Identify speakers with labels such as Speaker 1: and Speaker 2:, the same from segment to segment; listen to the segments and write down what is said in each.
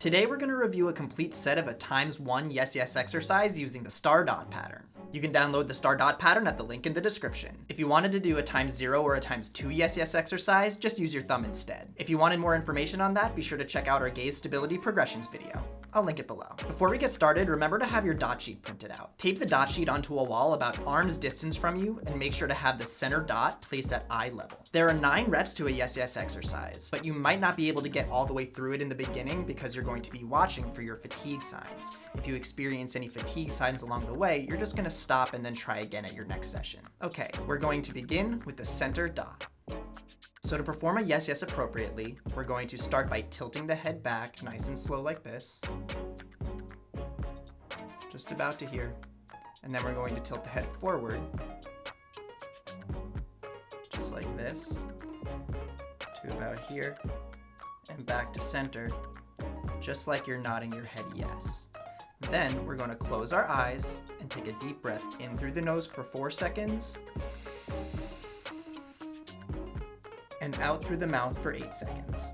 Speaker 1: Today we're going to review a complete set of a ×1 yes exercise using the star dot pattern. You can download the star dot pattern at the link in the description. If you wanted to do a ×0 or a ×2 yes exercise, just use your thumb instead. If you wanted more information on that, be sure to check out our gaze stability progressions video. I'll link it below. Before we get started, remember to have your dot sheet printed out. Tape the dot sheet onto a wall about arm's distance from you and make sure to have the center dot placed at eye level. There are 9 reps to a yes exercise, but you might not be able to get all the way through it in the beginning because you're going to be watching for your fatigue signs. If you experience any fatigue signs along the way, you're just going to stop and then try again at your next session. Okay, we're going to begin with the center dot. So to perform a yes appropriately, we're going to start by tilting the head back nice and slow like this. Just about to here. And then we're going to tilt the head forward, just like this, to about here, and back to center, just like you're nodding your head yes. Then we're going to close our eyes and take a deep breath in through the nose for 4 seconds, and out through the mouth for 8 seconds.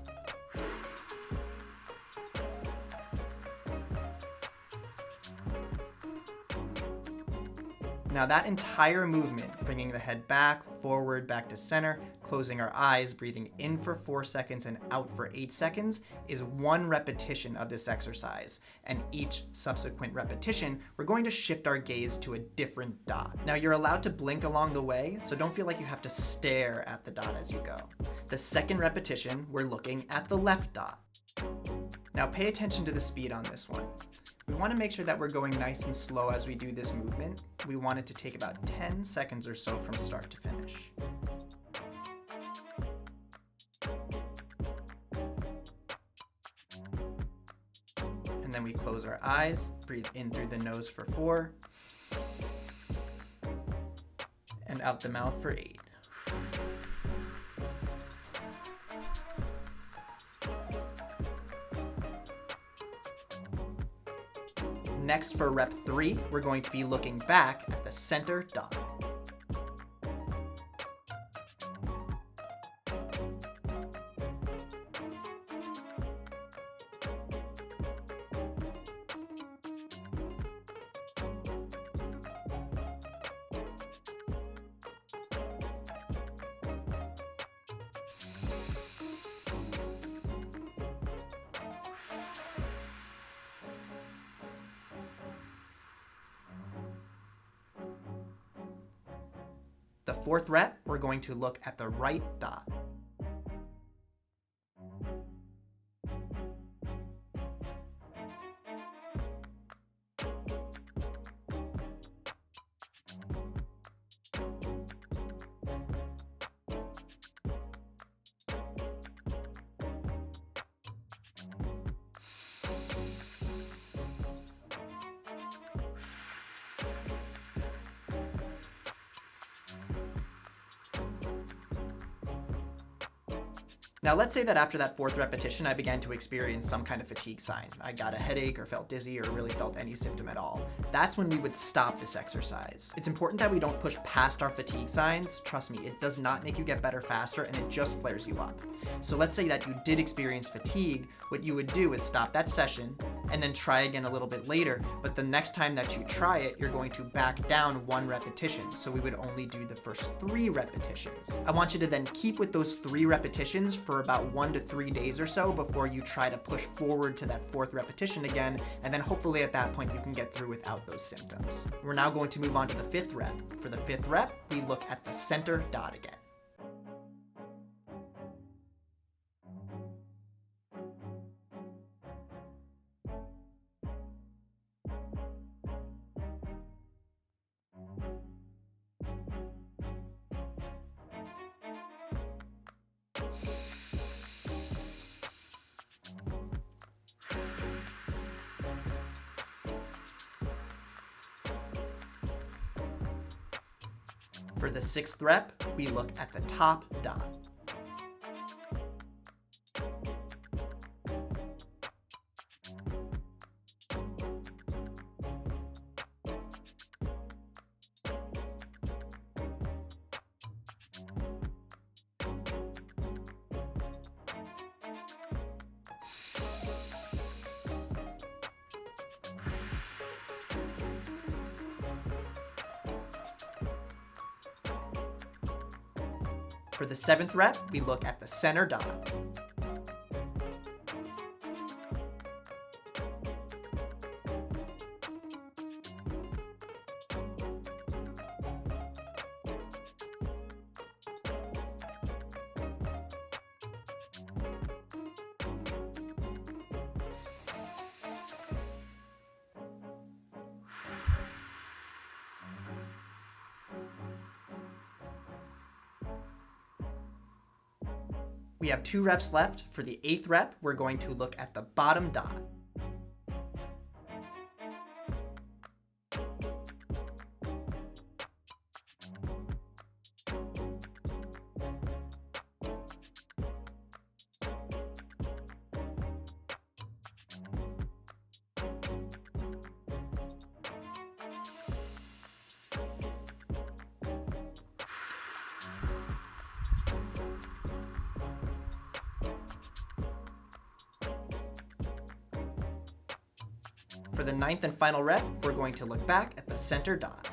Speaker 1: Now that entire movement, bringing the head back, forward, back to center, closing our eyes, breathing in for 4 seconds and out for 8 seconds, is 1 repetition of this exercise. And each subsequent repetition, we're going to shift our gaze to a different dot. Now you're allowed to blink along the way, so don't feel like you have to stare at the dot as you go. The second repetition, we're looking at the left dot. Now pay attention to the speed on this one. We want to make sure that we're going nice and slow as we do this movement. We want it to take about 10 seconds or so from start to finish. And then we close our eyes, breathe in through the nose for 4, and out the mouth for 8. Next, for rep 3, we're going to be looking back at the center dot. The 4th rep, we're going to look at the right dot. Now let's say that after that 4th repetition, I began to experience some kind of fatigue sign. I got a headache or felt dizzy or really felt any symptom at all. That's when we would stop this exercise. It's important that we don't push past our fatigue signs. Trust me, it does not make you get better faster and it just flares you up. So let's say that you did experience fatigue. What you would do is stop that session and then try again a little bit later. But the next time that you try it, you're going to back down 1 repetition. So we would only do the first 3 repetitions. I want you to then keep with those 3 repetitions for about 1 to 3 days or so before you try to push forward to that 4th repetition again, and then hopefully at that point you can get through without those symptoms. We're now going to move on to the 5th rep. For the 5th rep, we look at the center dot again. For the 6th rep, we look at the top dot. For the 7th rep, we look at the center dot. We have 2 reps left. For the 8th rep, we're going to look at the bottom dot. For the 9th and final rep, we're going to look back at the center dot.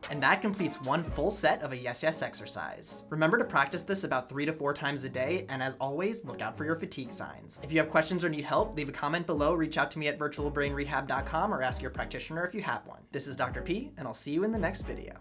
Speaker 1: And that completes one full set of a yes yes exercise. Remember to practice this about 3 to 4 times a day, and as always, look out for your fatigue signs. If you have questions or need help, leave a comment below, reach out to me at virtualbrainrehab.com, or ask your practitioner if you have one. This is Dr. P, and I'll see you in the next video.